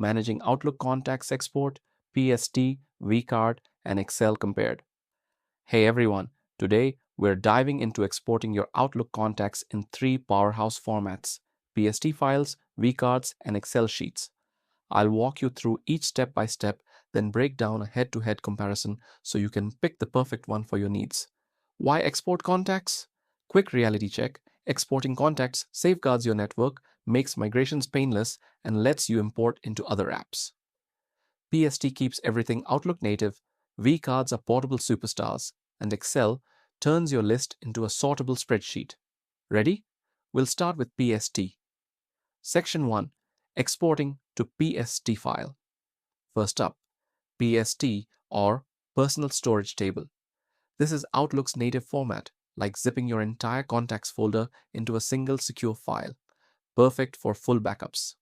Managing Outlook Contacts Export, PST, vCard, and Excel compared. Hey everyone, today we're diving into exporting your Outlook contacts in three powerhouse formats: PST files, vCards, and Excel sheets. I'll walk you through each step by step, then break down a head to head comparison so you can pick the perfect one for your needs. Why export contacts? Quick reality check: exporting contacts safeguards your network, makes migrations painless, and lets you import into other apps. PST keeps everything Outlook native, vCards are portable superstars, and Excel turns your list into a sortable spreadsheet. Ready? We'll start with PST. Section 1: Exporting to PST file. First up, PST or Personal Storage Table. This is Outlook's native format, like zipping your entire contacts folder into a single secure file, perfect for full backups.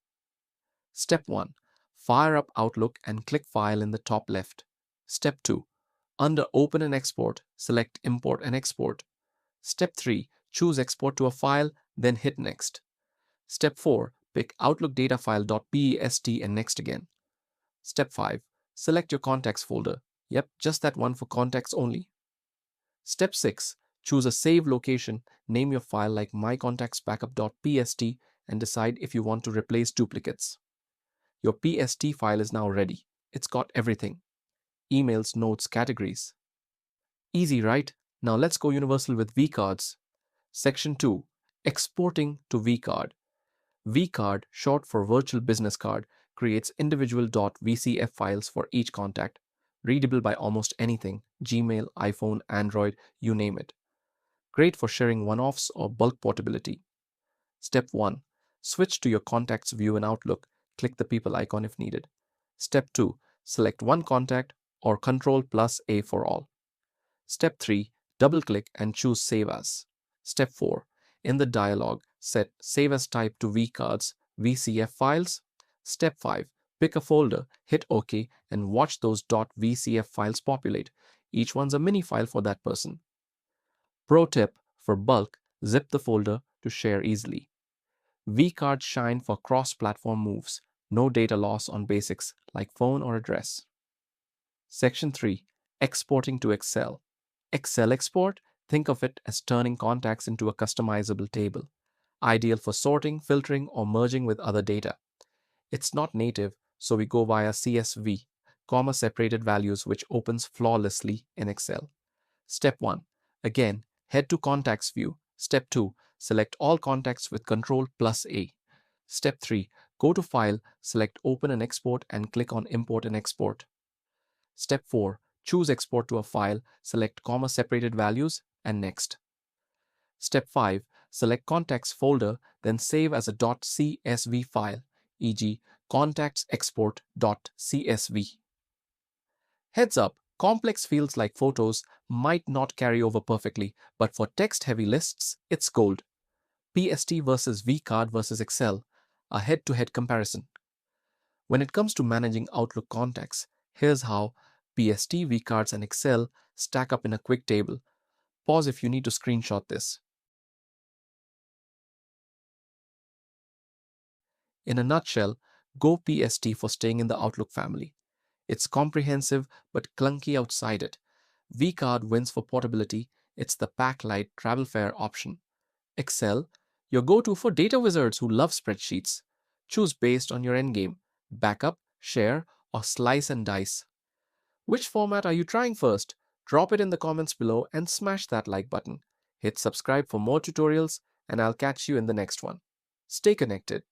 Step 1: Fire up Outlook and click File in the top left. Step 2: Under Open and Export, select Import and Export. Step 3: Choose Export to a file, then hit Next. Step 4: Pick Outlook data file.pest and Next again. Step 5: Select your contacts folder. Yep, just that one for contacts only. Step 6: Choose a save location, name your file like mycontactsbackup.pst and decide if you want to replace duplicates. Your PST file is now ready. It's got everything: emails, notes, categories. Easy, right? Now let's go universal with vCards. Section 2: Exporting to vCard. vCard, short for Virtual Business Card, creates individual .vcf files for each contact, readable by almost anything: Gmail, iPhone, Android, you name it. Great for sharing one-offs or bulk portability. Step 1: Switch to your contacts view in Outlook. Click the people icon if needed. Step 2: Select one contact or Ctrl+A for all. Step 3: Double-click and choose Save As. Step 4: In the dialog, set Save As type to vCards, VCF files. Step 5: Pick a folder, hit OK, and watch those .vcf files populate. Each one's a mini file for that person. Pro tip: for bulk, zip the folder to share easily. vCards shine for cross-platform moves. No data loss on basics like phone or address. Section 3: Exporting to Excel. Excel export? Think of it as turning contacts into a customizable table, ideal for sorting, filtering, or merging with other data. It's not native, so we go via CSV, comma-separated values, which opens flawlessly in Excel. Step 1: Again, head to Contacts view. Step 2: Select all contacts with Ctrl+A. Step 3: Go to File, select Open and Export, and click on Import and Export. Step 4: Choose Export to a file, select comma-separated values, and Next. Step 5: Select Contacts folder, then save as a .csv file, e.g. contactsexport.csv. Heads up, complex fields like photos might not carry over perfectly, but for text-heavy lists, it's gold. PST versus vCard versus Excel, a head-to-head comparison. When it comes to managing Outlook contacts, here's how PST, vCards, and Excel stack up in a quick table. Pause if you need to screenshot this. In a nutshell, go PST for staying in the Outlook family. It's comprehensive but clunky outside it. vCard wins for portability. It's the pack-light travel fair option. Excel, your go-to for data wizards who love spreadsheets. Choose based on your endgame: backup, share, or slice and dice. Which format are you trying first? Drop it in the comments below and smash that like button. Hit subscribe for more tutorials, and I'll catch you in the next one. Stay connected.